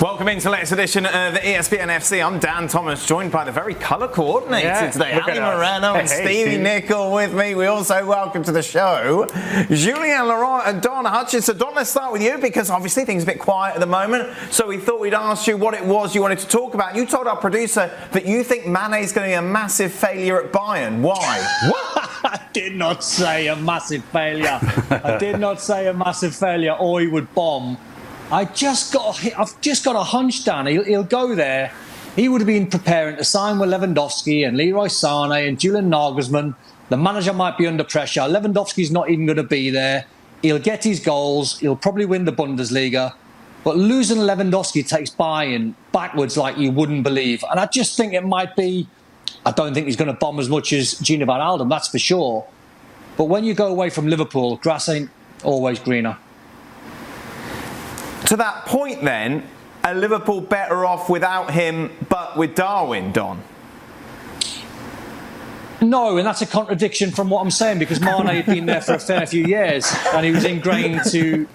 Welcome into the latest edition of the ESPN FC. I'm Dan Thomas, joined by the very colour coordinated today, Ali Moreno and Stevie Nicol with me. We also welcome to the show Julien Laurent and Don Hutchins. So Don, let's start with you because obviously things are a bit quiet at the moment. So we thought we'd ask you what it was you wanted to talk about. You told our producer that you think Mane is going to be a massive failure at Bayern. Why? I did not say a massive failure. I did not say a massive failure or he would bomb. I've just got a hunch, Dan. He'll go there. He would have been preparing to sign with Lewandowski and Leroy Sané and Julian Nagelsmann. The manager might be under pressure. Lewandowski's not even going to be there. He'll get his goals. He'll probably win the Bundesliga. But losing Lewandowski takes Bayern backwards like you wouldn't believe. And I just think it might be... I don't think he's going to bomb as much as Gini van Alden, that's for sure. But when you go away from Liverpool, grass ain't always greener. To that point then, are Liverpool better off without him but with Darwin, Don? No, and that's a contradiction from what I'm saying because Mane had been there for a fair few years and he was ingrained to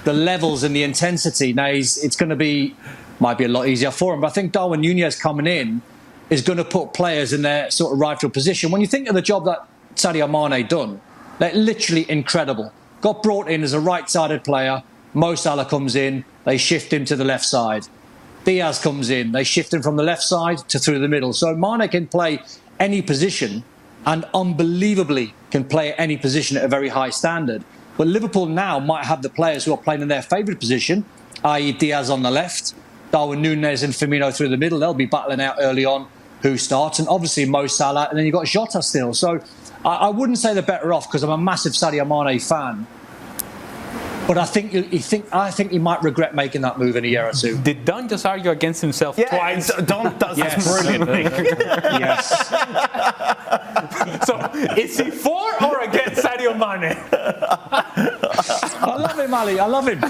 the levels and the intensity. Now it's going to might be a lot easier for him, but I think Darwin Núñez coming in is going to put players in their sort of rightful position. When you think of the job that Sadio Mane done, they're literally incredible. Got brought in as a right-sided player. Mo Salah comes in, they shift him to the left side. Diaz comes in, they shift him from the left side to through the middle. So Mane can play any position and unbelievably can play any position at a very high standard. But Liverpool now might have the players who are playing in their favourite position, i.e. Diaz on the left, Darwin Núñez and Firmino through the middle. They'll be battling out early on who starts. And obviously Mo Salah, and then you've got Jota still. So I wouldn't say they're better off because I'm a massive Sadio Mane fan. But I think he might regret making that move in a year or two. Did Don just argue against himself twice? Don does this brilliantly. Yes. So is he for or against Sadio Mane? I love him, Ali. I love him.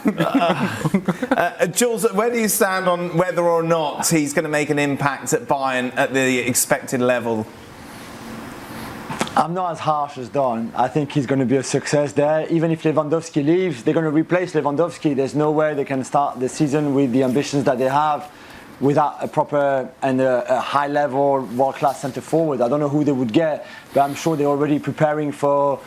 Jules, where do you stand on whether or not he's going to make an impact at Bayern at the expected level? I'm not as harsh as Don. I think he's going to be a success there. Even if Lewandowski leaves, they're going to replace Lewandowski. There's no way they can start the season with the ambitions that they have without a proper and a high-level, world-class centre-forward. I don't know who they would get, but I'm sure they're already preparing for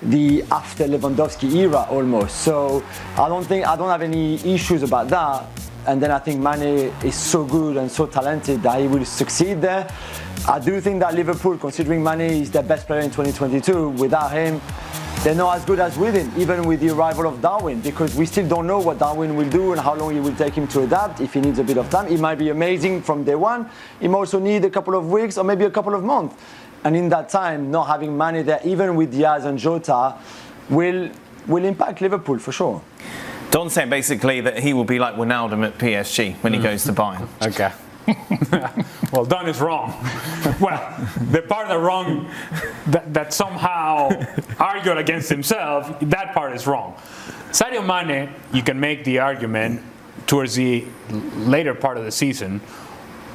the after Lewandowski era almost. So I don't have any issues about that. And then I think Mane is so good and so talented that he will succeed there. I do think that Liverpool, considering Mane is their best player in 2022, without him, they're not as good as with him, even with the arrival of Darwin, because we still don't know what Darwin will do and how long it will take him to adapt. If he needs a bit of time, he might be amazing from day one. He might also need a couple of weeks or maybe a couple of months. And in that time, not having Mane there, even with Diaz and Jota, will impact Liverpool for sure. Don's saying basically that he will be like Wijnaldum at PSG when he goes to Bayern. Okay. Well, Don is wrong. Well, the part that wrong that somehow argued against himself, that part is wrong. Sadio Mane, you can make the argument towards the later part of the season,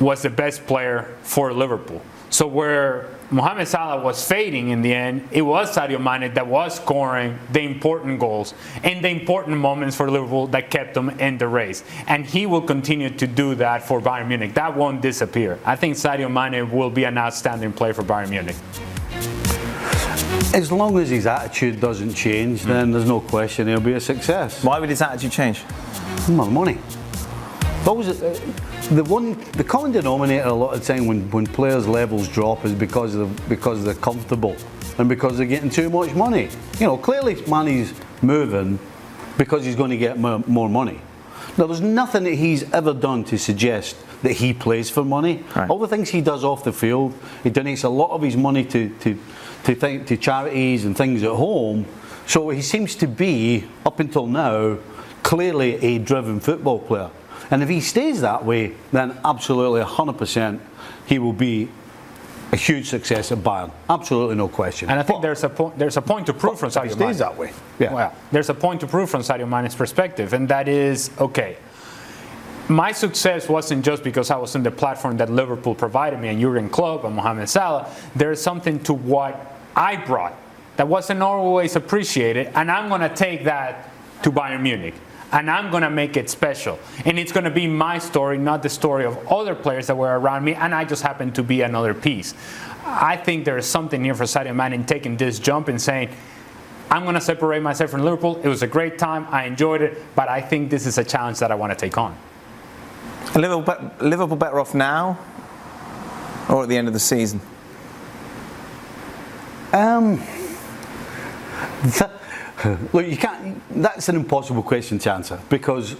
was the best player for Liverpool. So where Mohamed Salah was fading in the end, it was Sadio Mane that was scoring the important goals and the important moments for Liverpool that kept them in the race. And he will continue to do that for Bayern Munich. That won't disappear. I think Sadio Mane will be an outstanding player for Bayern Munich. As long as his attitude doesn't change, then there's no question he'll be a success. Why would his attitude change? Well, money. The common denominator a lot of time when players' levels drop is because they're comfortable and because they're getting too much money. You know, clearly Mane's moving because he's going to get more money. Now, there's nothing that he's ever done to suggest that he plays for money. Right. All the things he does off the field, he donates a lot of his money to charities and things at home. So he seems to be, up until now, clearly a driven football player. And if he stays that way, then absolutely 100% he will be a huge success at Bayern. Absolutely no question. And I think there's a point to prove from Sadio Mane. He stays that way. Yeah. Well, there's a point to prove from Sadio Mane's perspective, and that is, okay, my success wasn't just because I was in the platform that Liverpool provided me and Jurgen Klopp and Mohamed Salah. There's something to what I brought that wasn't always appreciated, and I'm going to take that to Bayern Munich. and I'm going to make it special. And it's going to be my story, not the story of other players that were around me, and I just happen to be another piece. I think there is something here for Sadio Mane in taking this jump and saying, I'm going to separate myself from Liverpool. It was a great time. I enjoyed it. But I think this is a challenge that I want to take on. Liverpool better off now or at the end of the season? Look, you can't. That's an impossible question to answer, because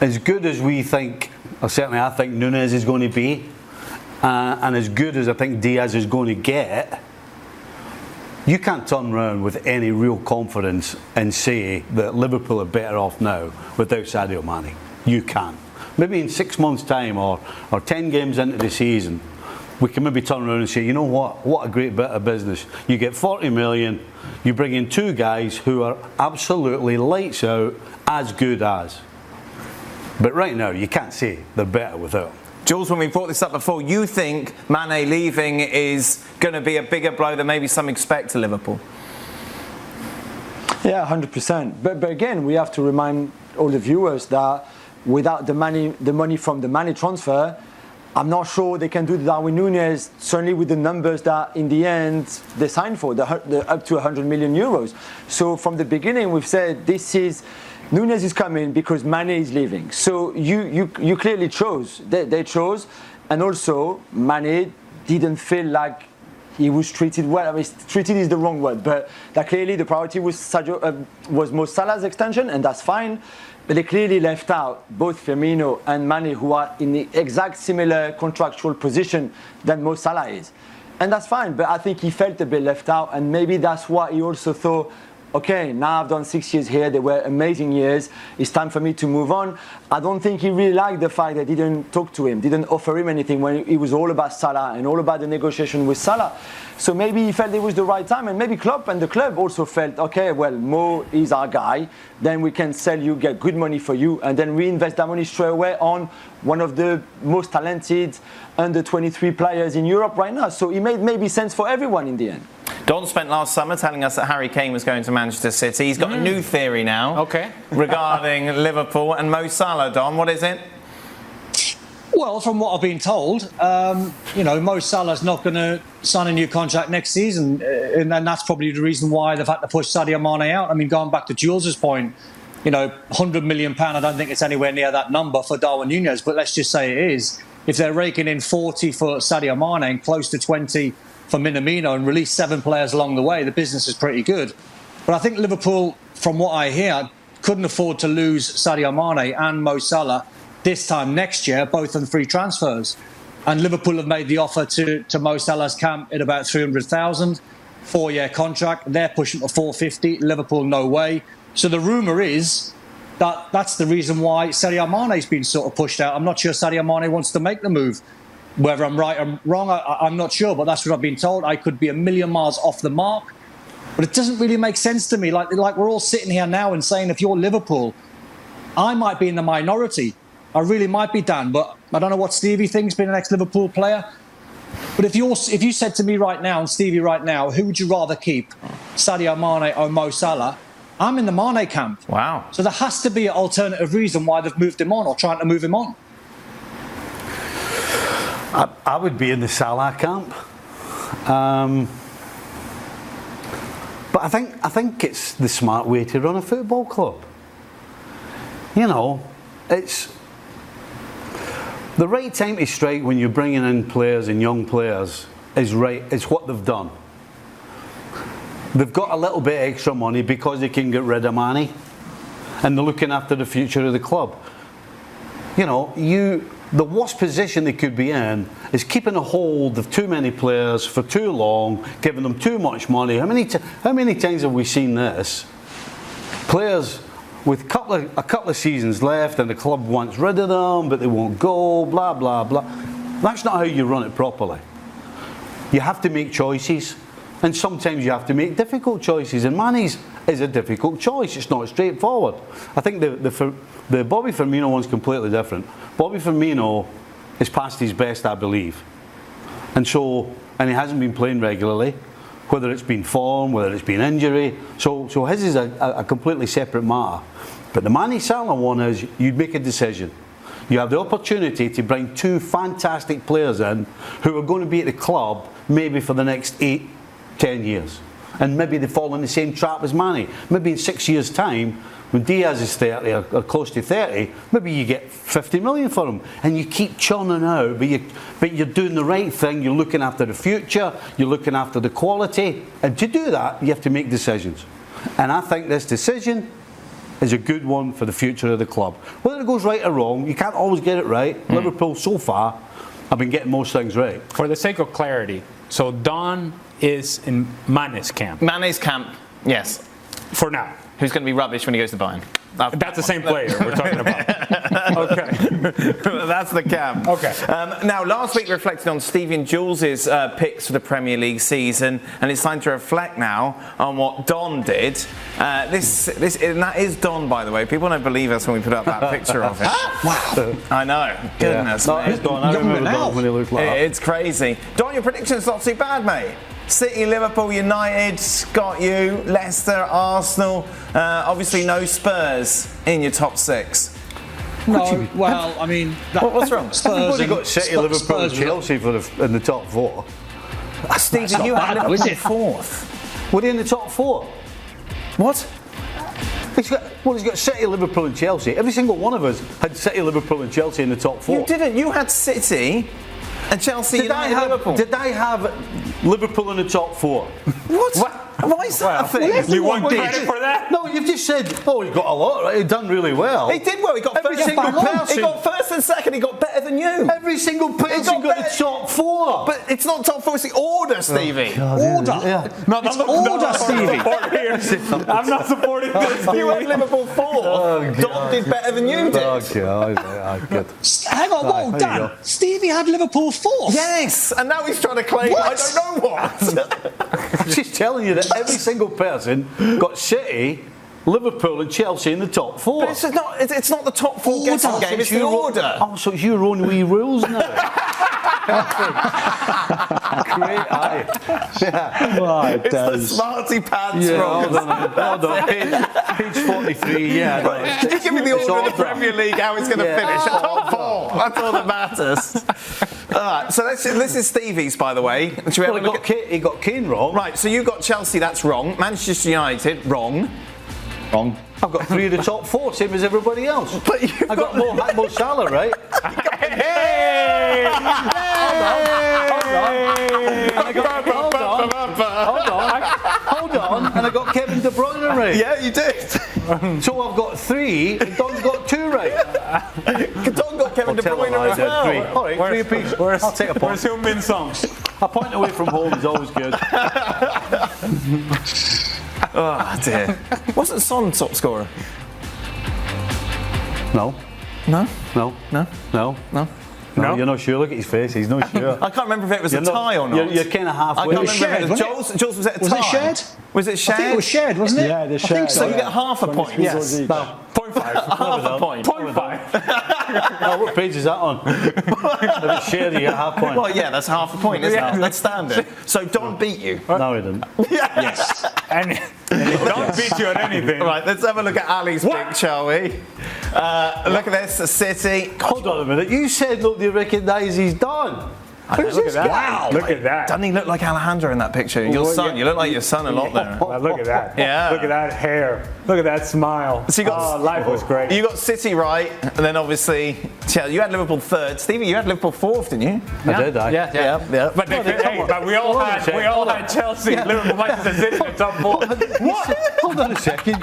as good as we think, or certainly I think Núñez is going to be, and as good as I think Diaz is going to get, you can't turn around with any real confidence and say that Liverpool are better off now without Sadio Mane. You can't. Maybe in 6 months' time or 10 games into the season, we can maybe turn around and say, you know what a great bit of business. You get 40 million, you bring in two guys who are absolutely lights out, as good as. But right now, you can't say they're better without them. Jules, when we brought this up before, you think Mane leaving is going to be a bigger blow than maybe some expect to Liverpool? Yeah, 100%. But again, we have to remind all the viewers that without the money from the Mane transfer, I'm not sure they can do the Darwin Núñez, certainly with the numbers that in the end they signed for, the up to 100 million euros. So from the beginning, we've said Núñez is coming because Mane is leaving. So you clearly chose. They chose, and also Mane didn't feel like he was treated well. I mean, treated is the wrong word, but that clearly the priority was Mo Salah's extension, and that's fine. But they clearly left out both Firmino and Mane, who are in the exact similar contractual position than Mo Salah is. And that's fine, but I think he felt a bit left out, and maybe that's why he also thought, okay, now I've done 6 years here, they were amazing years, it's time for me to move on. I don't think he really liked the fact that they didn't talk to him, didn't offer him anything when it was all about Salah and all about the negotiation with Salah. So maybe he felt it was the right time, and maybe Klopp and the club also felt, okay, well, Mo is our guy, then we can sell you, get good money for you, and then reinvest that money straight away on one of the most talented under 23 players in Europe right now. So it made maybe sense for everyone in the end. Don spent last summer telling us that Harry Kane was going to Manchester City. He's got a new theory now regarding Liverpool and Mo Salah. Don, what is it? Well, from what I've been told, Mo Salah's not going to sign a new contract next season, and that's probably the reason why they've had to push Sadio Mane out. I mean, going back to Jules's point, £100 million, I don't think it's anywhere near that number for Darwin Núñez, but let's just say it is. If they're raking in 40 for Sadio Mane and close to 20 for Minamino and release 7 players along the way, the business is pretty good. But I think Liverpool, from what I hear, couldn't afford to lose Sadio Mane and Mo Salah this time next year, both on free transfers. And Liverpool have made the offer to Mo Salah's camp at about 300,000, 4-year contract. They're pushing for 450. Liverpool, no way. So the rumour is that that's the reason why Sadio Mane's been sort of pushed out. I'm not sure Sadio Mane wants to make the move. Whether I'm right or wrong, I'm not sure, but that's what I've been told. I could be a million miles off the mark, but it doesn't really make sense to me. Like we're all sitting here now and saying, if you're Liverpool, I might be in the minority. I really might be, Dan, but I don't know what Stevie thinks, being an ex-Liverpool player. But if you said to me right now, and Stevie right now, who would you rather keep, Sadio Mane or Mo Salah? I'm in the Mane camp. Wow. So there has to be an alternative reason why they've moved him on or trying to move him on. I would be in the Salah camp, but I think it's the smart way to run a football club. It's the right time to strike when you're bringing in players and young players is right. It's what they've done. They've got a little bit extra money because they can get rid of Mane, and they're looking after the future of the club. The worst position they could be in is keeping a hold of too many players for too long, giving them too much money. How many times have we seen this? Players with a couple of seasons left and the club wants rid of them, but they won't go, blah, blah, blah. That's not how you run it properly. You have to make choices, and sometimes you have to make difficult choices, and Mane's is a difficult choice. It's not straightforward. I think the Bobby Firmino one's completely different. Bobby Firmino is past his best, I believe. And he hasn't been playing regularly. whether it's been form, whether it's been injury. So his is a completely separate matter. But the Mane Salah one is you'd make a decision. You have the opportunity to bring two fantastic players in who are going to be at the club maybe for the next 8-10 years. And maybe they fall in the same trap as Mane. Maybe in 6 years' time, when Diaz is 30 or close to 30, maybe you get 50 million for him. And you keep churning out, but you're doing the right thing. You're looking after the future. You're looking after the quality. And to do that, you have to make decisions. And I think this decision is a good one for the future of the club. Whether it goes right or wrong, you can't always get it right. Liverpool, so far, have been getting most things right. For the sake of clarity, so Don is in Mane's camp. Mane's camp, yes. For now. Who's going to be rubbish when he goes to Bayern? That's the same player we're talking about. Okay. That's the camp. Okay. Now, last week reflected on Stevie and Jules' picks for the Premier League season, and it's time to reflect now on what Don did. And that is Don, by the way. People don't believe us when we put up that picture of him. Wow. I know. Goodness, No, it's Don. I remember Don when he looked like that. It's crazy. Don, your prediction's not too bad, mate. City, Liverpool, United, got you. Leicester, Arsenal. Obviously, no Spurs in your top 6. No, well, I mean, What's wrong? Everybody got City, Liverpool, and Spurs- Chelsea in the top 4. Stevie, you had bad, though, is Liverpool it? 4th. Were they in the top 4? What? He's got City, Liverpool, and Chelsea. Every single one of us had City, Liverpool, and Chelsea in the top 4. You didn't. You had City and Chelsea. Did I have Liverpool in the top 4? What? Why is that a thing? You want credit for that? No, you've just said, oh, he got a lot, right? He's done really well. He did well. He got Every first. single person. He got first and second. He got better than you. Every single person got the top 4. But it's not top 4. It's the order, Stevie. Order. Yeah. No, It's order, Stevie. I'm not supporting this. You had Liverpool 4th. Don did better than you did. Oh, God. Good. Hang on, whoa, There you Dan. go. Stevie had Liverpool 4th. Yes, and now he's trying to claim What? I don't know what. I'm just telling you that every single person got City, Liverpool, and Chelsea in the top 4. But it's not the top 4 guessing game. It's the your order. Oh, so it's your own wee rules now. Great eye. Yeah. Right, It's the smarty pants Yeah, rules. hold on. Page 43, yeah. No, Just give me the it's order of the order. Premier League, how it's going to Yeah. finish. Top 4. That's all that matters. All right, so this is Stevie's, by the way. Should we have Well, a look at... he got Kane wrong. Right, so you got Chelsea, that's wrong. Manchester United, wrong. Wrong. I've got 3 of the top 4, same as everybody else. But you've I got Mo Salah, right? Hey! Hold on. And I got Kevin De Bruyne right. Yeah, you did. So I've got 3, and Don's got 2 right. Don got Kevin De Tell him Bruyne I as did 3. well. All right, 3 apiece. I'll take a point. Where's Heung-min Song? A point away from home is always good. Oh, dear. Wasn't Son top scorer? No. No? No. No? No. No? No, you're not sure. Look at his face. He's not sure. I can't remember if it was a tie or not. You're kind of halfway. I can't was remember if shared, it was Jules was it a tie? Was it shared? Was it shared? I think it was shared, wasn't it? Yeah, they I think shared. So you get half a point. Yes. No. 0.5. Half a point. 0.5. Oh, what page is that on? If it's shared, you get half point. Well, yeah, that's half a point, isn't Yeah. it? That's standard. So Don beat you. No, he didn't. Yes. And don't beat you at anything. Right, let's have a look at Ali's pick, shall we? Look at this, a City. Hold on a minute. You said nobody recognises Don. Who's Look at this that. guy? Look at that. Doesn't he look like Alejandro in that picture? Your Well, son. yeah. You look like your son a lot there. Well, look at that. Yeah. Look at that hair. Look at that smile. So you got- life was great. You got City right, and then obviously Chelsea. You had Liverpool 3rd. Stevie, you had Liverpool 4th, didn't you? I did, I. Yeah. But, but we all had Chelsea, Liverpool, Manchester City in the top 4. What? Hold on a second.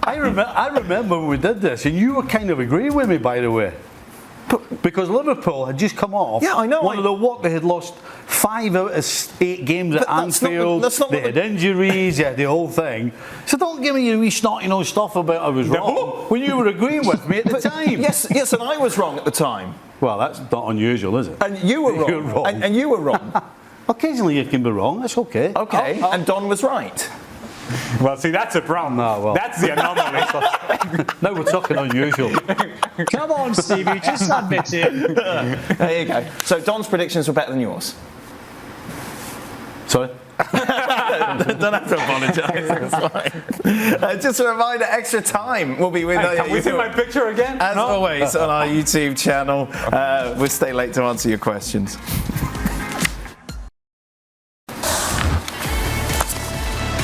I remember when we did this, and you were kind of agreeing with me, by the way. Because Liverpool had just come off Yeah, I know. one of the what they had lost 5 out of 8 games at But that's not the- Anfield. that's not They what had the- injuries, they had the whole thing. So don't give me your wee snotty nose stuff about I was wrong when you were agreeing with me at the time. Yes, and I was wrong at the time. Well, that's not unusual, is it? And you were wrong. You're wrong. And you were wrong. Occasionally you can be wrong. That's okay. Okay. And Don was right. Well, see, that's a problem. No, well. That's the anomaly. Now we're talking unusual. Come on, Stevie, just admit it. There you go. So Don's predictions were better than yours. Sorry? Don't have to apologise. It's fine. Just a reminder, Extra Time will be with us. Can we see my picture again? As always, on our YouTube channel. We'll stay late to answer your questions.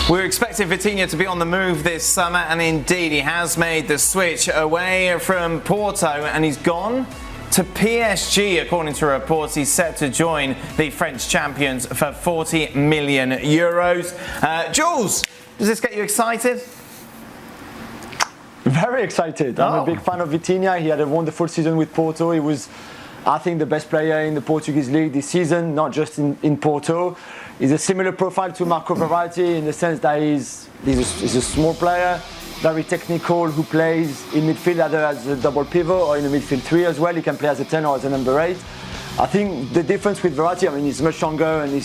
We were expecting Vitinha to be on the move this summer, and indeed he has made the switch away from Porto, and he's gone to PSG. According to reports, he's set to join the French champions for 40 million euros. Jules, does this get you excited? Very excited. I'm a big fan of Vitinha. He had a wonderful season with Porto. He was, I think, the best player in the Portuguese league this season, not just in Porto. He's a similar profile to Marco Verratti in the sense that he's a small player, very technical, who plays in midfield either as a double pivot or in a midfield 3 as well. He can play as a 10 or as a number 8. I think the difference with Verratti, I mean, he's much younger and he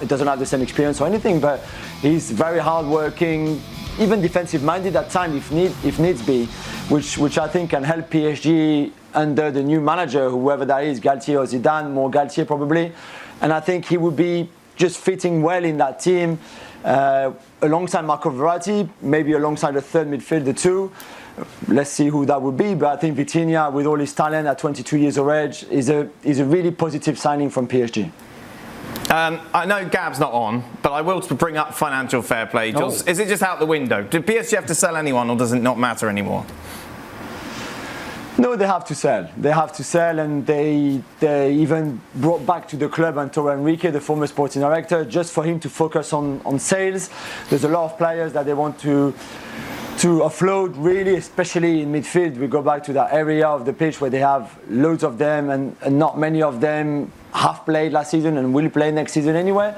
doesn't have the same experience or anything, but he's very hard-working, even defensive-minded at times if needs be, which I think can help PSG under the new manager, whoever that is, Galtier or Zidane, more Galtier probably. And I think he would be just fitting well in that team, alongside Marco Verratti, maybe alongside a third midfielder too. Let's see who that would be, but I think Vitinha, with all his talent at 22 years of age, is a really positive signing from PSG. I know Gab's not on, but I will bring up financial fair play. Jules, is it just out the window? Do PSG have to sell anyone, or does it not matter anymore? No, they have to sell. They have to sell, and they even brought back to the club Antonio Enrique, the former sporting director, just for him to focus on sales. There's a lot of players that they want to offload, really, especially in midfield. We go back to that area of the pitch where they have loads of them, and not many of them have played last season and will play next season anyway.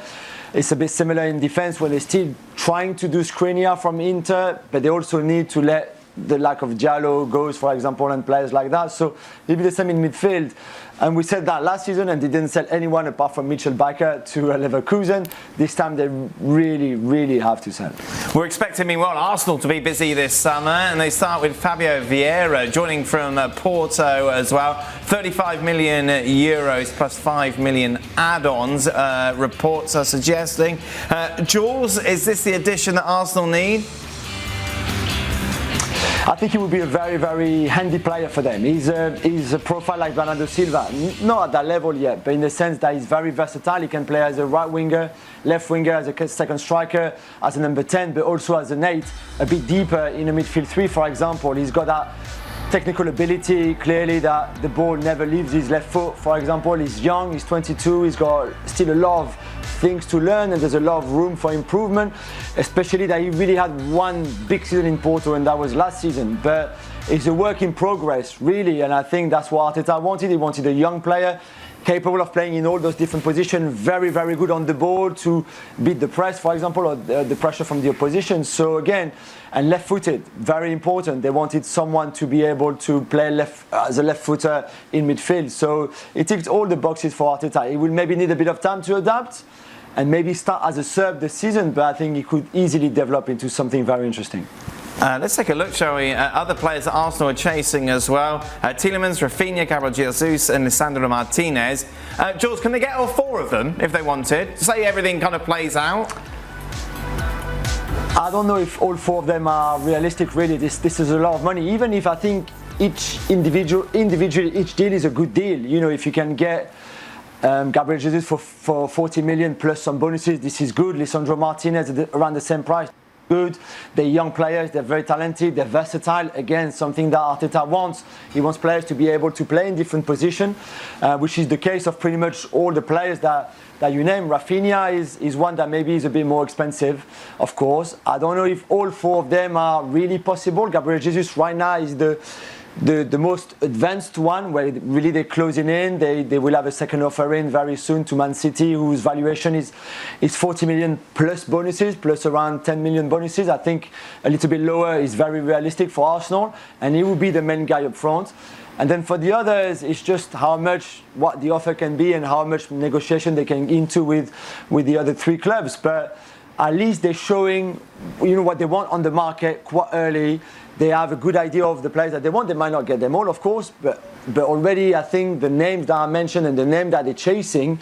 It's a bit similar in defense, where they're still trying to do Skriniar from Inter, but they also need to let the lack of Diallo goes, for example, and players like that. So it'll be the same in midfield. And we said that last season, and they didn't sell anyone apart from Mitchell Bakker to Leverkusen. This time they really, really have to sell. We're expecting, meanwhile, Arsenal to be busy this summer, and they start with Fabio Vieira joining from Porto as well. 35 million euros plus 5 million add-ons, reports are suggesting. Jules, is this the addition that Arsenal need? I think he would be a very, very handy player for them. He's a profile like Bernardo Silva, not at that level yet, but in the sense that he's very versatile. He can play as a right winger, left winger, as a second striker, as a number 10, but also as an 8, a bit deeper in a midfield 3, for example. He's got that technical ability, clearly, that the ball never leaves his left foot, for example. He's young, he's 22, he's got still a lot of things to learn, and there's a lot of room for improvement, especially that he really had one big season in Porto, and that was last season. But it's a work in progress, really, and I think that's what Arteta wanted. He wanted a young player capable of playing in all those different positions, very, very good on the ball to beat the press, for example, or the pressure from the opposition. So again, and left-footed, very important. They wanted someone to be able to play as a left-footer in midfield. So it ticks all the boxes for Arteta. He will maybe need a bit of time to adapt and maybe start as a sub this season, but I think he could easily develop into something very interesting. Let's take a look, shall we? Other players that Arsenal are chasing as well. Tielemans, Rafinha, Gabriel Jesus and Lisandro Martinez. Jules, can they get all 4 of them if they wanted? Say everything kind of plays out. I don't know if all 4 of them are realistic, really. This is a lot of money. Even if I think individually each deal is a good deal. You know, if you can get Gabriel Jesus for 40 million plus some bonuses, this is good. Lisandro Martinez around the same price, good. They're young players, they're very talented, they're versatile. Again, something that Arteta wants. He wants players to be able to play in different positions, which is the case of pretty much all the players that you name. Rafinha is one that maybe is a bit more expensive, of course. I don't know if all 4 of them are really possible. Gabriel Jesus right now is the most advanced one, where really they're closing in. They will have a second offer in very soon to Man City, whose valuation is 40 million plus bonuses, plus around 10 million bonuses. I think a little bit lower is very realistic for Arsenal, and he will be the main guy up front. And then for the others, it's just what the offer can be and how much negotiation they can into with the other 3 clubs. But at least they're showing, what they want on the market quite early. They have a good idea of the players that they want. They might not get them all, of course, but already I think the names that I mentioned and the name that they're chasing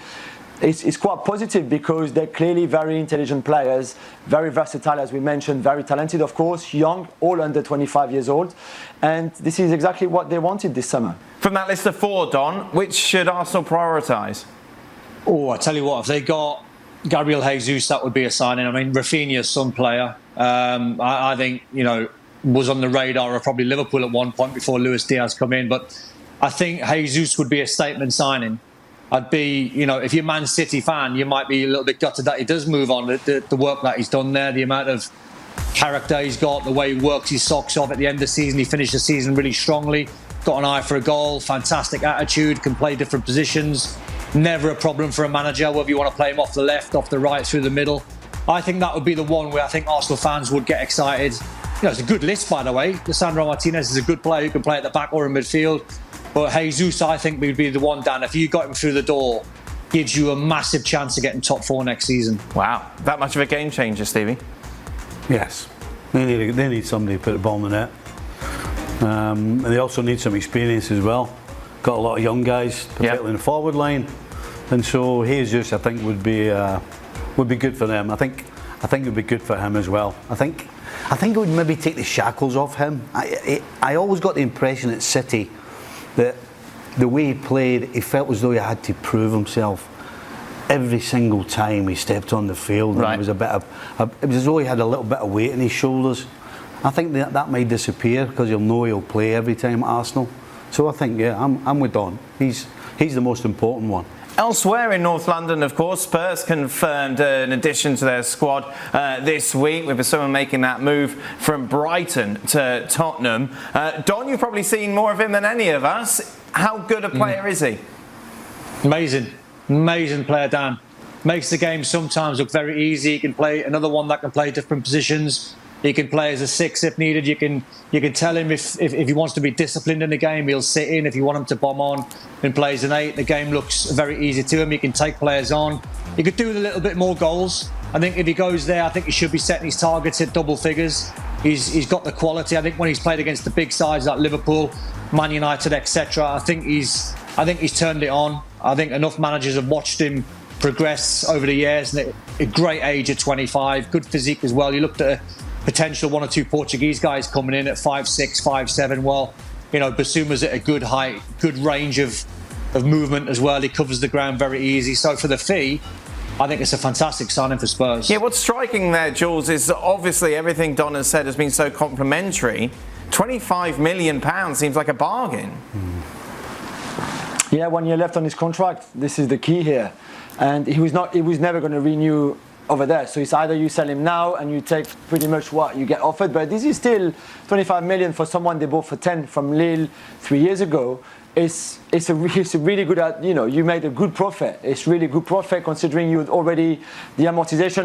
it's quite positive because they're clearly very intelligent players, very versatile, as we mentioned, very talented, of course, young, all under 25 years old. And this is exactly what they wanted this summer. From that list of 4, Don, which should Arsenal prioritise? Oh, I tell you what, if they got Gabriel Jesus, that would be a signing. I mean, Rafinha's some player. I think, was on the radar of probably Liverpool at one point before Luis Diaz come in. But I think Jesus would be a statement signing. I'd be, if you're a Man City fan, you might be a little bit gutted that he does move on. The work that he's done there, the amount of character he's got, the way he works his socks off at the end of the season. He finished the season really strongly, got an eye for a goal, fantastic attitude, can play different positions. Never a problem for a manager, whether you want to play him off the left, off the right, through the middle. I think that would be the one where I think Arsenal fans would get excited. It's a good list, by the way. Lisandro Martinez is a good player who can play at the back or in midfield. But Jesus, I think, would be the one, Dan. If you got him through the door, gives you a massive chance of getting top 4 next season. Wow. That much of a game changer, Stevie? Yes. They need somebody to put the ball in the net. And they also need some experience as well. Got a lot of young guys, particularly in the forward line. And so Jesus, I think, would be good for them. I think it would be good for him as well. I think it would maybe take the shackles off him. I always got the impression at City that the way he played, he felt as though he had to prove himself every single time he stepped on the field. Right. And it was as though he had a little bit of weight on his shoulders. I think that might disappear because he'll know he'll play every time at Arsenal. So I think, I'm with Don. He's the most important one. Elsewhere in North London, of course, Spurs confirmed an addition to their squad this week, with someone making that move from Brighton to Tottenham. Don, you've probably seen more of him than any of us. How good a player is he? Amazing player, Dan. Makes the game sometimes look very easy. He can play another one that can play different positions. He can play as a 6 if needed. You can tell him if he wants to be disciplined in the game, he'll sit in. If you want him to bomb on and play as an 8, the game looks very easy to him. He can take players on. He could do with a little bit more goals. I think if he goes there, I think he should be setting his targets at double figures. He's got the quality. I think when he's played against the big sides like Liverpool, Man United, etc., I think he's turned it on. I think enough managers have watched him progress over the years. And a great age at 25, good physique as well. You looked at potential 1 or 2 Portuguese guys coming in at 5'6", 5'7". Well, Basuma's at a good height, good range of movement as well. He covers the ground very easy. So for the fee, I think it's a fantastic signing for Spurs. Yeah, what's striking there, Jules, is that obviously everything Don has said has been so complimentary. £25 million seems like a bargain. Yeah, 1 year left on his contract. This is the key here. And he was never going to renew over there. So it's either you sell him now and you take pretty much what you get offered, but this is still 25 million for someone they bought for 10 from Lille 3 years ago. It's a really good, you made a good profit. It's really good profit considering you already, the amortization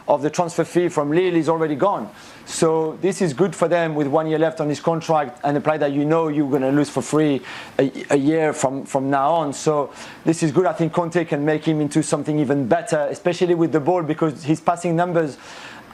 of the transfer fee from Lille is already gone. So this is good for them with 1 year left on his contract and a player that you're going to lose for free a year from now on. So this is good. I think Conte can make him into something even better, especially with the ball, because his passing numbers,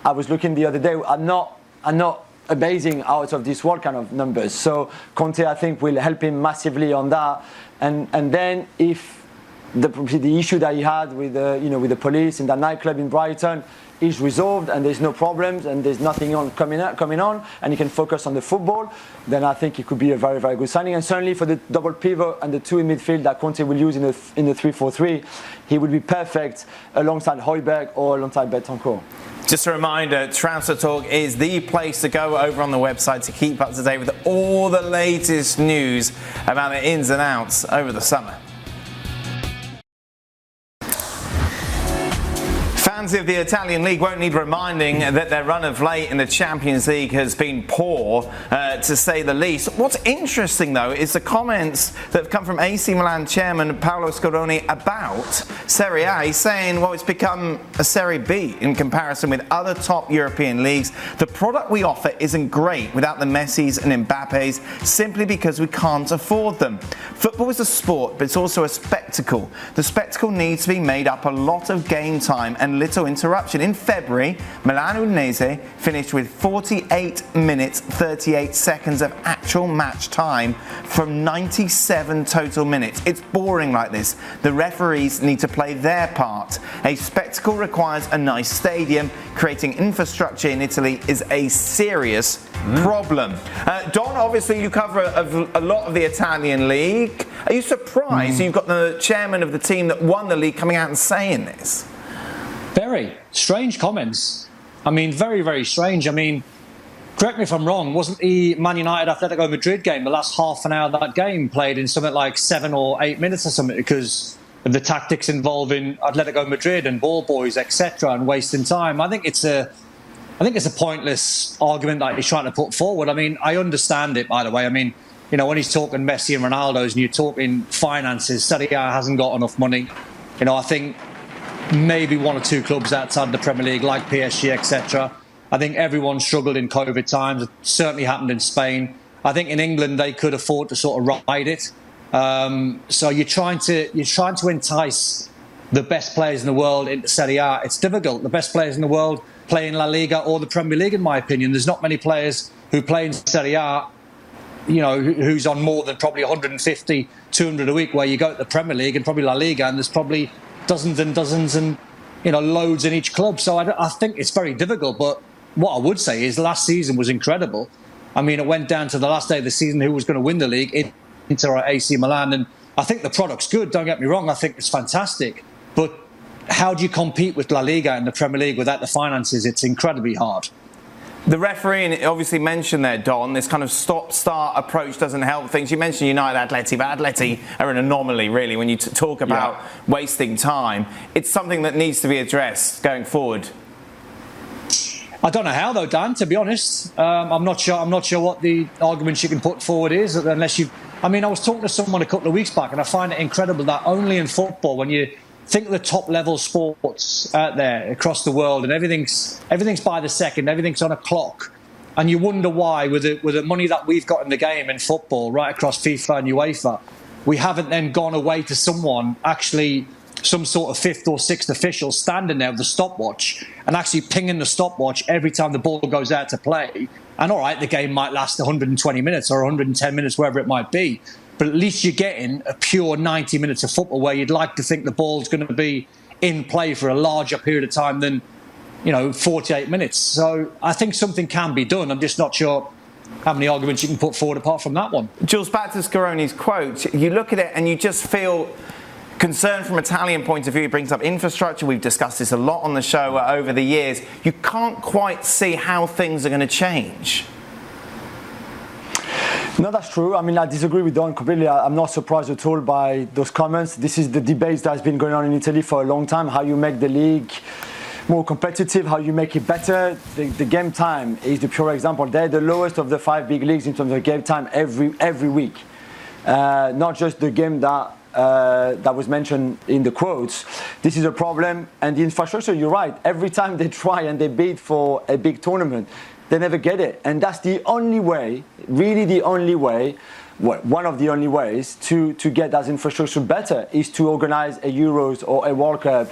I was looking the other day, are not amazing out of this world kind of numbers. So Conte, I think, will help him massively on that. And then if the issue that he had with the police in that nightclub in Brighton is resolved and there's no problems and there's nothing coming on and he can focus on the football, then I think it could be a very, very good signing. And certainly for the double pivot and the 2 in midfield that Conte will use in the 3-4-3, he would be perfect alongside Højbjerg or alongside Betancourt. Just a reminder, Transfer Talk is the place to go over on the website to keep up to date with all the latest news about the ins and outs over the summer. Fans of the Italian League won't need reminding that their run of late in the Champions League has been poor, to say the least. What's interesting, though, is the comments that have come from AC Milan chairman Paolo Scaroni about Serie A. He's saying, well, it's become a Serie B in comparison with other top European leagues. The product we offer isn't great without the Messis and Mbappes, simply because we can't afford them. Football is a sport, but it's also a spectacle. The spectacle needs to be made up a lot of game time and little little interruption. In February, Milan Udinese finished with 48 minutes 38 seconds of actual match time from 97 total minutes. It's boring like this. The referees need to play their part. A spectacle requires a nice stadium. Creating infrastructure in Italy is a serious problem. Don, obviously you cover a lot of the Italian league. Are you surprised you've got the chairman of the team that won the league coming out and saying this? Very strange comments. I mean, very, very strange. I mean, correct me if I'm wrong, wasn't the Man United Atletico Madrid game, the last half an hour of that game, played in something like 7 or 8 minutes or something because of the tactics involving Atletico Madrid and ball boys, etc., and wasting time? I think it's a pointless argument that he's trying to put forward. I mean, I understand it, by the way. I mean, you know, when he's talking Messi and Ronaldo's and you're talking finances, Serie A hasn't got enough money. You know, I think maybe 1 or 2 clubs outside the Premier League, like PSG, etc. I think everyone struggled in COVID times. It certainly happened in Spain. I think in England they could afford to sort of ride it. So you're trying to entice the best players in the world into Serie A. It's difficult. The best players in the world play in La Liga or the Premier League, in my opinion. There's not many players who play in Serie A, you know, who's on more than probably 150, 200 a week, where you go to the Premier League and probably La Liga, and there's probably dozens and dozens and, you know, loads in each club. So I think it's very difficult. But what I would say is last season was incredible. I mean, it went down to the last day of the season who was going to win the league, Inter or AC Milan. And I think the product's good, don't get me wrong. I think it's fantastic. But how do you compete with La Liga and the Premier League without the finances? It's incredibly hard. The refereeing obviously mentioned there, Don, this kind of stop-start approach doesn't help things. You mentioned United Atleti, but Atleti are an anomaly, really, when you talk about wasting time. It's something that needs to be addressed going forward. I don't know how, though, Dan, to be honest. I'm not sure what the argument you can put forward is, unless you... I mean, I was talking to someone a couple of weeks back, and I find it incredible that only in football, when you think of the top-level sports out there across the world, and everything's by the second, everything's on a clock, and you wonder why, with the money that we've got in the game in football, right across FIFA and UEFA, we haven't then gone away to someone, actually some sort of 5th or 6th official standing there with the stopwatch and actually pinging the stopwatch every time the ball goes out to play. And all right, the game might last 120 minutes or 110 minutes, wherever it might be. But at least you're getting a pure 90 minutes of football where you'd like to think the ball's going to be in play for a larger period of time than, 48 minutes. So I think something can be done. I'm just not sure how many arguments you can put forward apart from that one. Jules, back to Scaroni's quote, you look at it and you just feel concerned from an Italian point of view. It brings up infrastructure. We've discussed this a lot on the show over the years. You can't quite see how things are going to change. No, that's true. I mean, I disagree with Don completely. I'm not surprised at all by those comments. This is the debate that's been going on in Italy for a long time, how you make the league more competitive, how you make it better. The game time is the pure example. They're the lowest of the 5 big leagues in terms of game time every week. Not just the game that was mentioned in the quotes. This is a problem. And the infrastructure, you're right. Every time they try and they bid for a big tournament, they never get it. And that's the only way, really the only way, one of the only ways to get that infrastructure better is to organize a Euros or a World Cup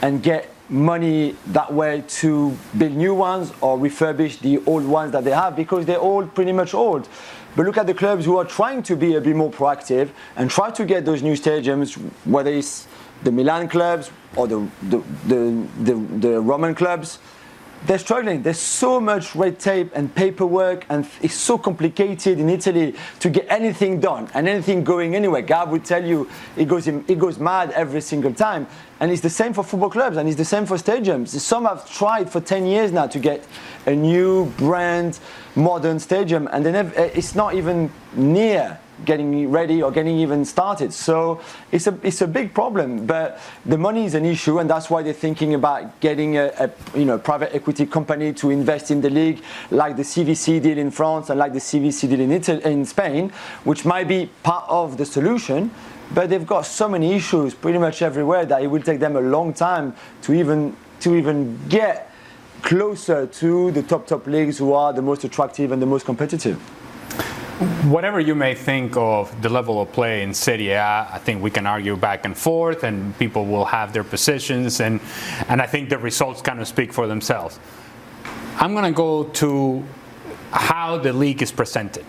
and get money that way to build new ones or refurbish the old ones that they have, because they're all pretty much old. But look at the clubs who are trying to be a bit more proactive and try to get those new stadiums, whether it's the Milan clubs or the Roman clubs. They're struggling. There's so much red tape and paperwork, and it's so complicated in Italy to get anything done and anything going anywhere. Gab would tell you it goes mad every single time. And it's the same for football clubs, and it's the same for stadiums. Some have tried for 10 years now to get a new brand, modern stadium, and it's not even near getting ready or getting even started. So it's a big problem, but the money is an issue, and that's why they're thinking about getting a private equity company to invest in the league, like the CVC deal in France and like the CVC deal in Spain, which might be part of the solution. But they've got so many issues pretty much everywhere that it will take them a long time to even get closer to the top leagues who are the most attractive and the most competitive. whatever you may think of the level of play in Serie A, I think we can argue back and forth, and people will have their positions, and I think the results kind of speak for themselves. I'm going to go to how the league is presented.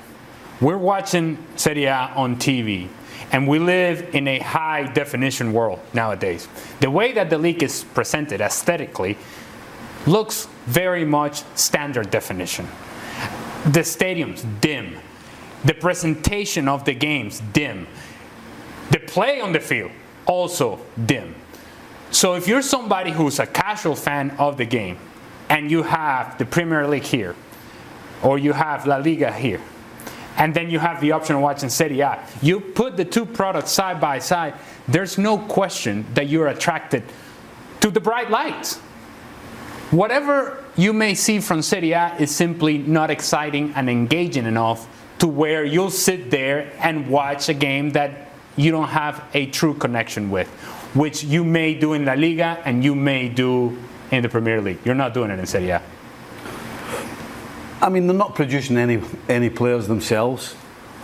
We're watching Serie A on TV, and we live in a high-definition world nowadays. The way that the league is presented aesthetically looks very much standard definition. The stadiums, dim. The presentation of the games, dim. The play on the field, also dim. So if you're somebody who's a casual fan of the game, and you have the Premier League here, or you have La Liga here, and then you have the option of watching Serie A, you put the two products side by side, there's no question that you're attracted to the bright lights. Whatever you may see from Serie A is simply not exciting and engaging enough to where you'll sit there and watch a game that you don't have a true connection with, which you may do in La Liga and you may do in the Premier League. You're not doing it in Serie A. I mean, they're not producing any players themselves,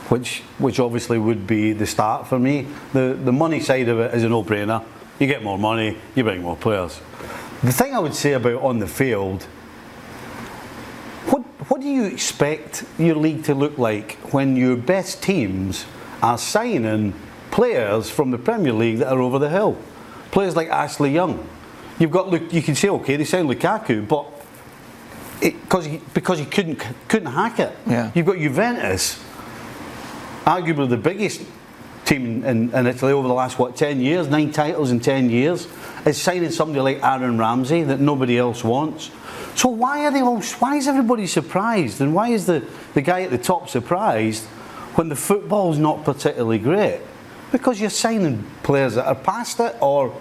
which obviously would be the start for me. The money side of it is a no-brainer. You get more money, you bring more players. The thing I would say about on the field, what do you expect your league to look like when your best teams are signing players from the Premier League that are over the hill? Players like Ashley Young. You can say, okay, they signed Lukaku, but because he couldn't hack it. Yeah. You've got Juventus, arguably the biggest team in Italy over the last 10 years, 9 titles in 10 years, is signing somebody like Aaron Ramsey that nobody else wants. So why is everybody surprised, and why is the guy at the top surprised when the football's not particularly great? Because you're signing players that are past it or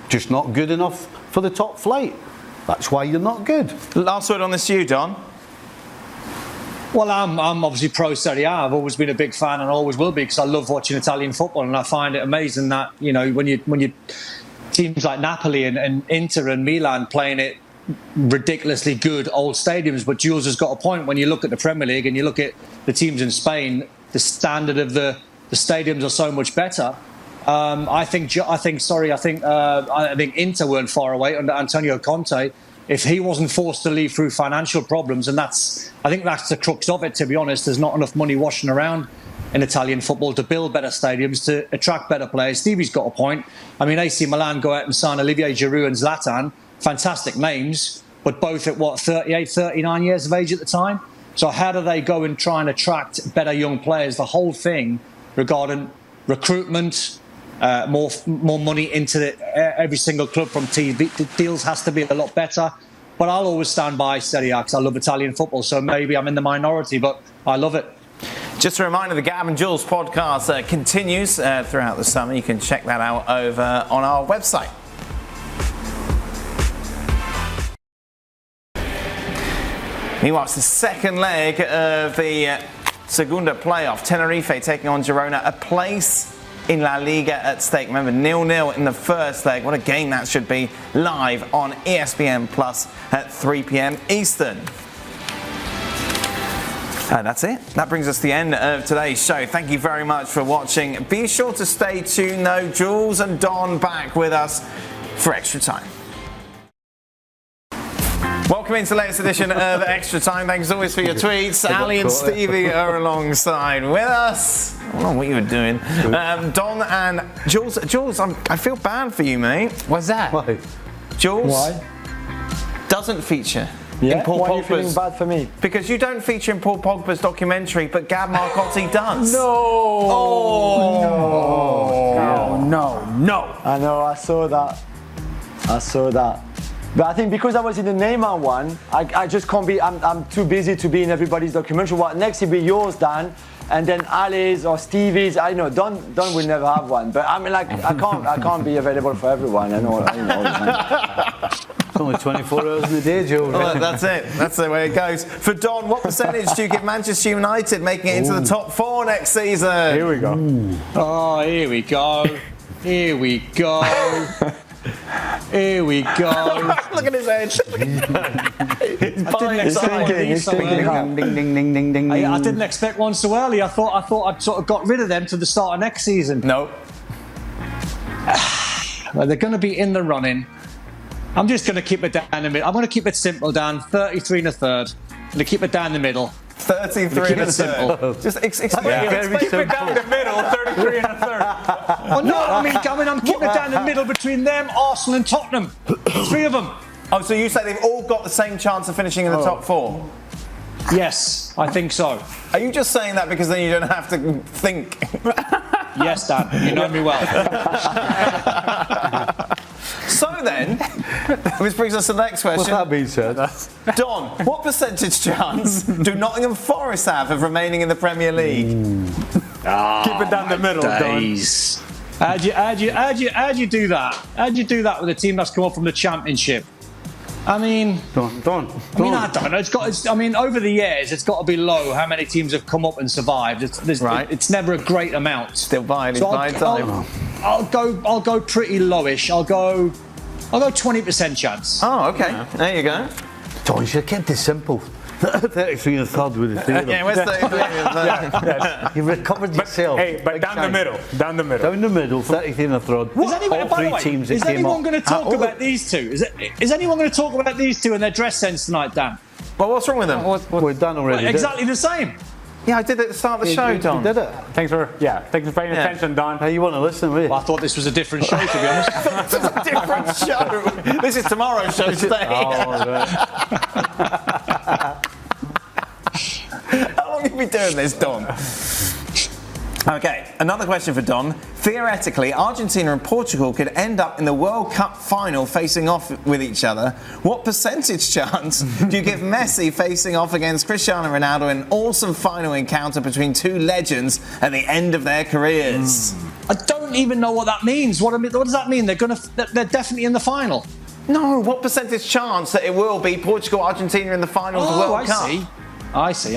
just not good enough for the top flight. That's why you're not good. Last word on this to you, Don. Well, I'm obviously pro Serie A. I've always been a big fan and always will be, because I love watching Italian football, and I find it amazing that, you know, when you teams like Napoli and Inter and Milan playing it ridiculously good old stadiums. But Jules has got a point. When you look at the Premier League and you look at the teams in Spain, the standard of the stadiums are so much better. I think Inter weren't far away under Antonio Conte. If he wasn't forced to leave through financial problems, and I think that's the crux of it, to be honest. There's not enough money washing around in Italian football to build better stadiums, to attract better players. Stevie's got a point. I mean, AC Milan go out and sign Olivier Giroud and Zlatan. Fantastic names, but both at 38, 39 years of age at the time. So how do they go and try and attract better young players? The whole thing regarding recruitment, more money into every single club from TV deals has to be a lot better. But I'll always stand by Serie A because I love Italian football. So maybe I'm in the minority, but I love it. Just a reminder, the Gab and Jules podcast continues throughout the summer. You can check that out over on our website. Meanwhile, it's the second leg of the Segunda playoff. Tenerife taking on Girona. A place in La Liga at stake. Remember, 0-0 in the first leg. What a game that should be. Live on ESPN Plus at 3 p.m. Eastern. That's it. That brings us to the end of today's show. Thank you very much for watching. Be sure to stay tuned, though. Jules and Don back with us for Extra Time. Welcome into the latest edition of Extra Time. Thanks as always for your tweets. Ali and Stevie are alongside with us. I don't know what you were doing. Don and Jules. Jules, I feel bad for you, mate. What's that? Why? Jules Why? doesn't feature Yeah? in Paul Why are you Pogba's... feeling bad for me? Because you don't feature in Paul Pogba's documentary, but Gab Marcotti does. No. Oh. No. I know, I saw that. But I think because I was in the Neymar one, I just can't be, I'm too busy to be in everybody's documentary. What next will be yours, Dan, and then Ali's or Stevie's. I know Don will never have one, but I mean, like, I can't be available for everyone. I know. It's only 24 hours in a day, Joe. Well, that's it. That's the way it goes. For Don, what percentage do you give Manchester United making it into the top 4 next season? Here we go. Oh, here we go. Here we go. Look at his head. Ding, ding, ding, ding, ding, I didn't expect one so early. I thought I'd sort of got rid of them to the start of next season. No. Well, they're going to be in the running. I'm just going to keep it down the middle. I'm going to keep it simple, Dan. 33 and a third. I'm going to keep it down the middle. 33 and a third. Just explain Keep it down the middle, 33 and a third. Well, no, I'm keeping it down the middle between them, Arsenal and Tottenham. 3 of them. Oh, so you say they've all got the same chance of finishing in the top 4? Yes, I think so. Are you just saying that because then you don't have to think? Yes, Dan, you know me well. So then, which brings us to the next question. What's that being said? Don, what percentage chance do Nottingham Forest have of remaining in the Premier League? Keep it down the middle, Don. How'd you do that? How'd you do that with a team that's come up from the Championship? I mean, Don. I don't know. Over the years, it's got to be low. How many teams have come up and survived? It's never a great amount. Still buying time. I'll go pretty lowish. I'll go 20% chance. Oh, okay. There you go. Don, you should have kept it simple. 33 and a third with the theatre. Yeah, where's 33 You've recovered yourself. Hey, but down the middle. Down the middle. Down the middle, 33 and a third. Is anyone going to talk about these two? Is anyone going to talk about these two and their dress sense tonight, Dan? Well, what's wrong with them? Well, Dan already exactly the same. Yeah, I did it at the start of the show, Don. You did it. Thanks for paying attention, Don. Hey, you want to listen, will you? Well, I thought this was a different show, to be honest. This is a different show. This is tomorrow's show today. How long have you been doing this, Don? Okay, another question for Don. Theoretically, Argentina and Portugal could end up in the World Cup final facing off with each other. What percentage chance do you give Messi facing off against Cristiano Ronaldo in an awesome final encounter between two legends at the end of their careers? I don't even know what that means. What does that mean? They're definitely in the final. No, what percentage chance that it will be Portugal, Argentina in the final of the World Cup? I see.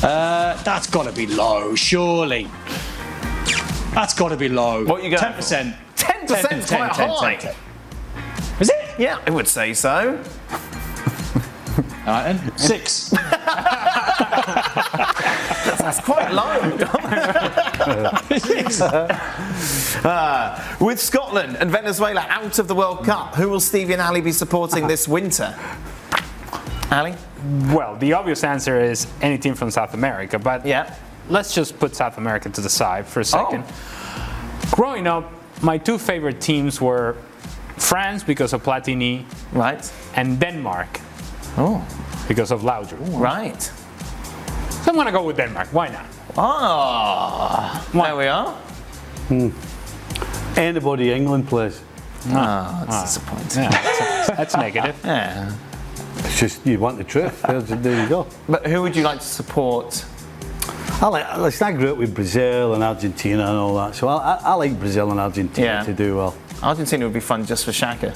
That's got to be low, surely. That's got to be low. What you got? 10%. 10% is quite high. 10. Is it? Yeah, I would say so. All right then. 6. That's quite low. With Scotland and Venezuela out of the World Cup, who will Stevie and Ali be supporting this winter? Ali? Well, the obvious answer is any team from South America, but let's just put South America to the side for a second. Growing up, my 2 favorite teams were France because of Platini, right, and Denmark, because of Laudrup, right. So I'm gonna go with Denmark. Why not? There we are. Anybody England plays. That's disappointing. Yeah, that's negative. Yeah. It's just you want the truth. There you go. But who would you like to support? I grew up with Brazil and Argentina and all that, so I like Brazil and Argentina to do well. Argentina would be fun just for Shaka.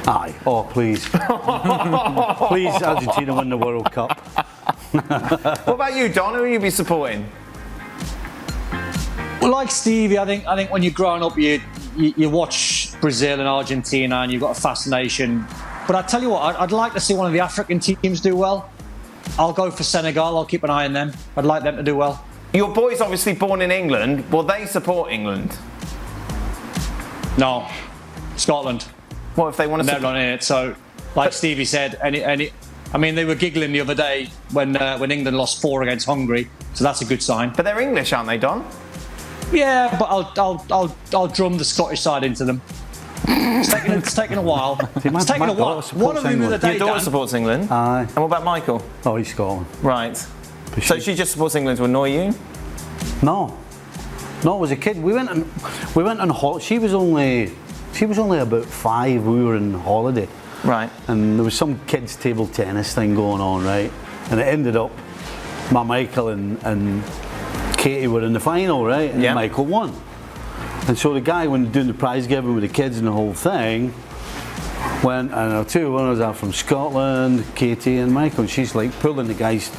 Aye. Oh, please. Please, Argentina win the World Cup. What about you, Don? Who will you be supporting? Well, like Stevie, I think when you're growing up, you watch Brazil and Argentina and you've got a fascination. But I tell you what, I'd like to see one of the African teams do well. I'll go for Senegal. I'll keep an eye on them. I'd like them to do well. Your boy's obviously born in England. Will they support England? No, Scotland. What if they want to? They're not in it. So, like Stevie said, they were giggling the other day when England lost 4 against Hungary. So that's a good sign. But they're English, aren't they, Don? Yeah, but I'll drum the Scottish side into them. It's taken a while. It's taken a while. One of them the other day. Your daughter supports England. Aye. And what about Michael? Oh, he's Scotland. Right. So she just supports England to annoy you? No, as a kid we went on holiday. She was only about 5. We were on holiday. Right. And there was some kids table tennis thing going on, right? And it ended up my Michael and Katie were in the final, right? And Michael won. And so the guy, when doing the prize giving with the kids and the whole thing, went, and our 2 winners are from Scotland, Katie and Michael, and she's like pulling the guy's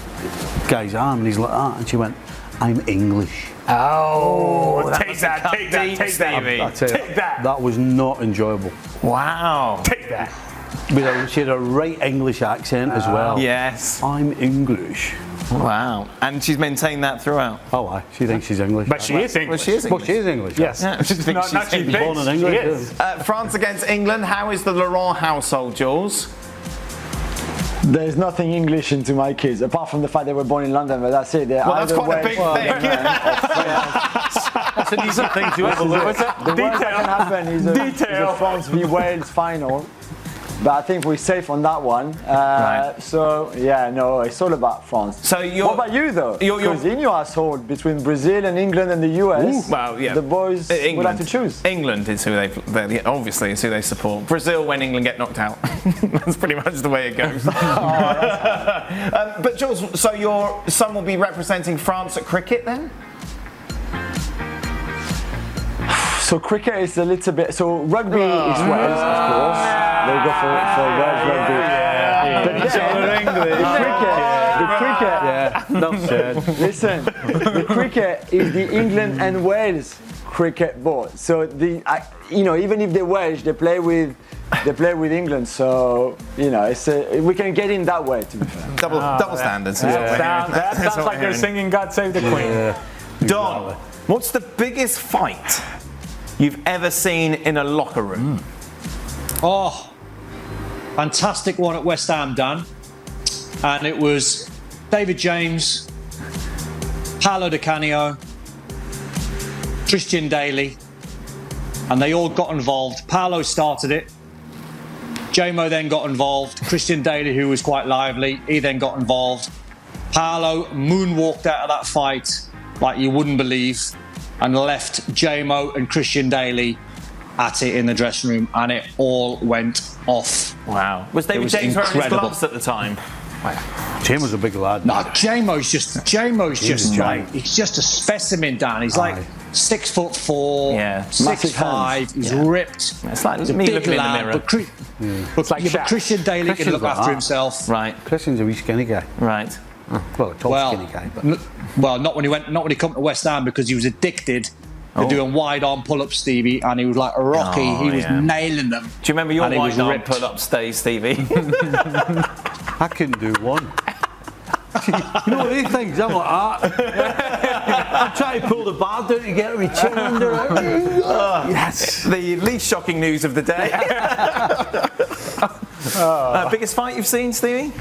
arm, and he's like that, and she went, I'm English. Oh, that take was that, a take cut that, deep, take that. Stevie. I'll tell you, Take that. That was not enjoyable. Wow. Take that. She had a right English accent as well. Yes. I'm English. Wow. And she's maintained that throughout. Oh, aye. She thinks she's English. But she is English. Well, she is Well, English. she is English. Yes. Yeah, she thinks not, she's not she English. thinks. Born in England, She is. France against England. How is the Laurent household, Jules? There's nothing English into my kids, apart from the fact they were born in London, but that's it. Well, that's quite a big thing. That's an easy thing to overlook. The worst that can happen is Detail. a France v Wales final. But I think we're safe on that one. Right. So, yeah, no, it's all about France. So you're- what about you, though? you're- Because in your household, between Brazil and England and the US, Well, yeah. the boys will have to choose. England is who they obviously is who they support. Brazil when England get knocked out. That's pretty much the way it goes. But Jules, so your son will be representing France at cricket then? So cricket is a little bit. So rugby is Wales, of course. They go for Wales rugby. But the cricket. Yeah, enough said. Listen, the cricket is the England and Wales cricket board. So even if they're Welsh, they play with England. So we can get in that way. To be fair. Double standards. That sounds like they're singing "God Save the Queen." Yeah. Don, what's the biggest fight you've ever seen in a locker room? Oh, fantastic one at West Ham, Dan. And it was David James, Paolo Di Canio, Christian Daly, and they all got involved. Paolo started it. Jamo then got involved. Christian Daly, who was quite lively, he then got involved. Paolo moonwalked out of that fight like you wouldn't believe and left Jamo and Christian Daly at it in the dressing room, and it all went off. Wow. Was David was James wearing his incredible. gloves at the time? Jim was a big lad. No, Jamo's just like, he's just a specimen, Dan. He's like Aye. 6'4", Yeah. 6'5". He's ripped. It's like He's a me big looking in the lad, mirror. but Shaq. Christian Daly can Christian's look like after that. himself. Right, Christian's a wee skinny guy. right. Well, a tall skinny guy. But Not when he come to West Ham, because he was addicted to doing wide arm pull-ups, Stevie, and he was like a Rocky. Oh, he was yeah. nailing them. Do you remember your And he was wide arm ripped. pull-ups days, Stevie? I couldn't do one. You know these things, I'm like that. I'm trying to pull the bar down to get my chin under it. Yes. The least shocking news of the day. Biggest fight you've seen, Stevie?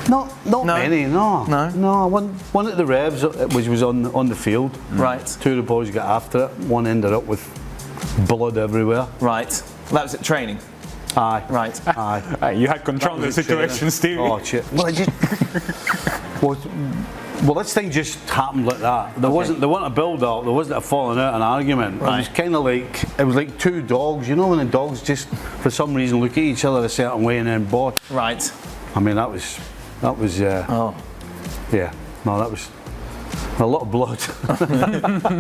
Not No. many, no. No? One at the Revs, which was on the field. Right. Two of the boys got after it. One ended up with blood everywhere. Right. That was at training. Aye. Right. Aye. Hey, you had control of the That was a situation, training. Stevie. Oh shit. Well, it just well, this thing just happened like that. There wasn't a build up. There wasn't a falling out, an argument. Right. It was kind of like two dogs. You know when the dogs just for some reason look at each other a certain way and then both. Right. I mean that was Oh. yeah. No, that was a lot of blood.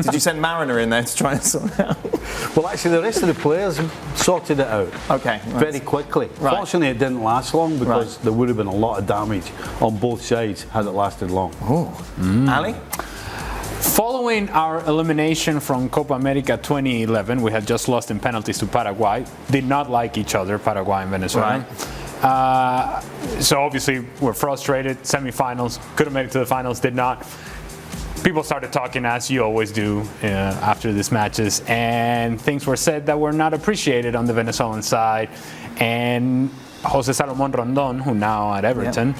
Did you send Mariner in there to try and sort it out? Well, actually, the rest of the players sorted it out. Okay. Very quickly. Right. Fortunately, it didn't last long because Right. there would have been a lot of damage on both sides had it lasted long. Ali? Following our elimination from Copa America 2011, we had just lost in penalties to Paraguay. Did not like each other, Paraguay and Venezuela. So obviously we're frustrated. Semifinals, could have made it to the finals, did not. People started talking, as you always do, after these matches, and things were said that were not appreciated on the Venezuelan side. And Jose Salomon Rondon, who now at Everton,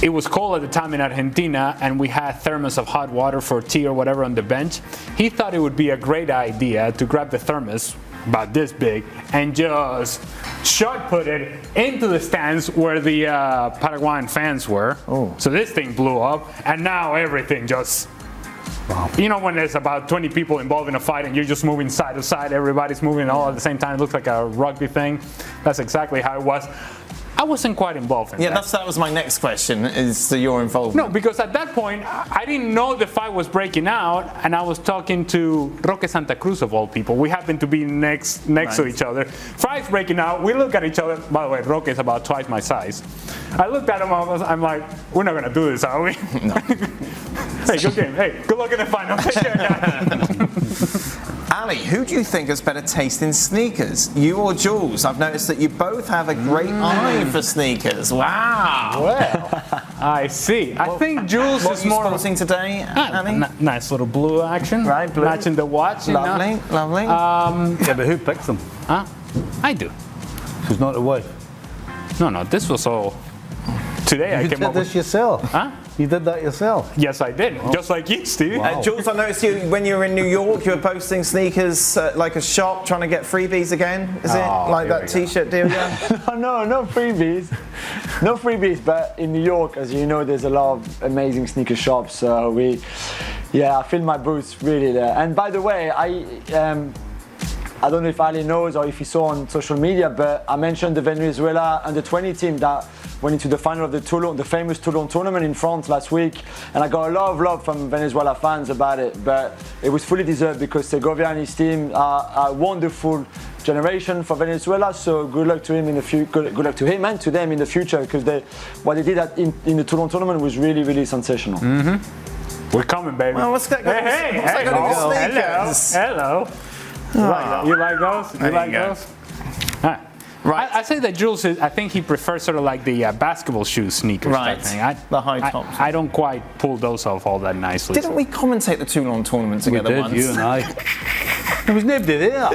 it was cold at the time in Argentina, and we had thermos of hot water for tea or whatever on the bench. He thought it would be a great idea to grab the thermos, about this big, and just shot put it into the stands where the Paraguayan fans were. Oh. So this thing blew up, and now everything just... Wow. You know when there's about 20 people involved in a fight and you're just moving side to side, everybody's moving all at the same time, it looks like a rugby thing. That's exactly how it was. I wasn't quite involved in that. That was my next question, is to your involvement. No, because at that point, I didn't know the fight was breaking out, and I was talking to Roque Santa Cruz, of all people. We happened to be next to each other. Fight's breaking out. We look at each other. By the way, Roque is about twice my size. I looked at him. I'm like, we're not going to do this, are we? No. Hey, good game. Hey, good luck in the final. Take care, guys. Ali, who do you think has better taste in sneakers? You or Jules? I've noticed that you both have a great eye for sneakers. Wow. Well, I see. I think Jules What is are you more sporting today, Ali? nice little blue action. Right, blue. Matching the watch. Lovely, lovely. Yeah, but who picks them? Huh? I do. Who's not the wife? No, this was all. Today I You came did up this with. yourself. Huh? You did that yourself. Yes, I did. Just like you, Steve. Wow. Jules, I noticed you when you were in New York, you were posting sneakers like a shop, trying to get freebies again. Is it like here that we go. T-shirt deal? Yeah. No freebies. No freebies, but in New York, as you know, there's a lot of amazing sneaker shops. So I filled my boots really there. And by the way, I don't know if Ali knows or if he saw on social media, but I mentioned the Venezuela under-20 team that went into the final of the famous Toulon tournament in France last week, and I got a lot of love from Venezuela fans about it. But it was fully deserved because Segovia and his team are a wonderful generation for Venezuela. So good luck to him good luck to him and to them in the future, because what they did in the Toulon tournament was really, really sensational. Mm-hmm. We're coming, baby. Well, what's that got to do with sneakers? Hello. You like those? You like those? Right. I say that Jules I think he prefers sort of like the basketball shoe sneakers type thing. The high tops. I don't quite pull those off all that nicely. Didn't we commentate the Toulon tournament together We did, once? you and I. There was nobody there.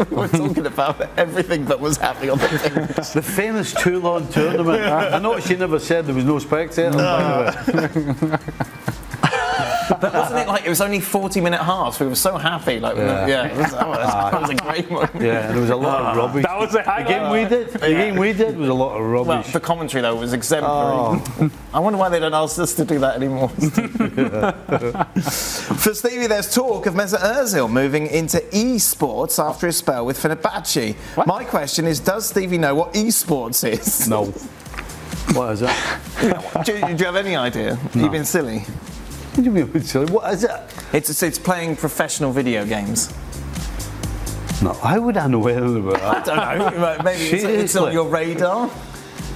We were talking about everything that was happening on the thing. The famous Toulon tournament. I noticed you never said there was no spectators. By the way. But wasn't it like it was only 40-minute halves? We were so happy. Like, that was a great moment. Yeah, there was a lot of rubbish. That was a The highlight. game we did was a lot of Well, rubbish. the commentary though was exemplary. I wonder why they don't ask us to do that anymore. For Stevie, there's talk of Mesut Ozil moving into esports after his spell with Fenerbahce. What? My question is, does Stevie know what esports is? No. What is it? do you have any idea? You've been silly. What do you mean, silly? What is it? It's playing professional video games. No. How would I know anything about I that? don't know. Maybe it's on Seriously? your radar.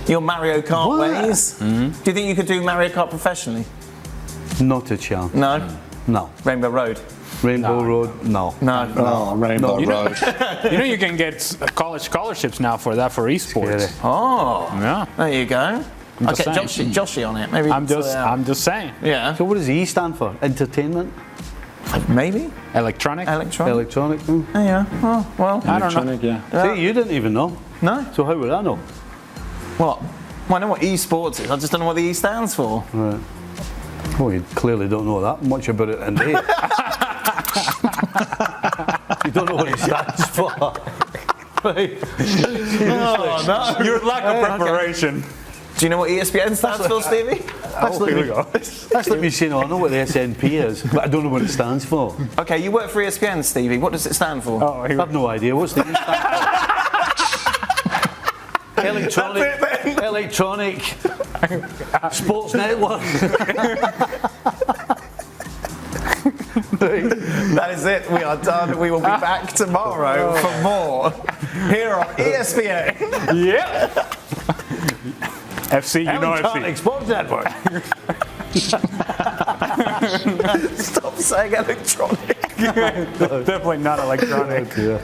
Your Mario Kart What? ways. Do you think you could do Mario Kart professionally? Not a chance. No. No. Rainbow Road. Rainbow Road? No. No. Oh, Rainbow Road. You know you can get college scholarships now for that for esports. Scary. Oh. Yeah. There you go. just Okay, saying. Joshy on it. Maybe. I'm just saying. Yeah. So what does E stand for? Entertainment? Maybe. Electronic. Electronic. Electronic? Hmm. Yeah. Oh, well. I don't know. Electronic, yeah. Yeah. See, you didn't even know. No. So how would I know? What? Well, I know what esports is. I just don't know what the E stands for. Right. Well, you clearly don't know that much about it indeed. You don't know what it stands for. Right. Oh, no. Your lack of preparation. Do you know what ESPN stands for, Stevie? Here we go. That's like me saying, oh, I know what the SNP is, but I don't know what it stands for. Okay, you work for ESPN, Stevie. What does it stand for? Oh, I have no idea. What's the E stand for? Electronic Sports Network. That is it. We are done. We will be back tomorrow for more here on ESPN. Yep. FC, you know Electronic FC. Sports Network. Stop saying electronic. Definitely not electronic. Yeah.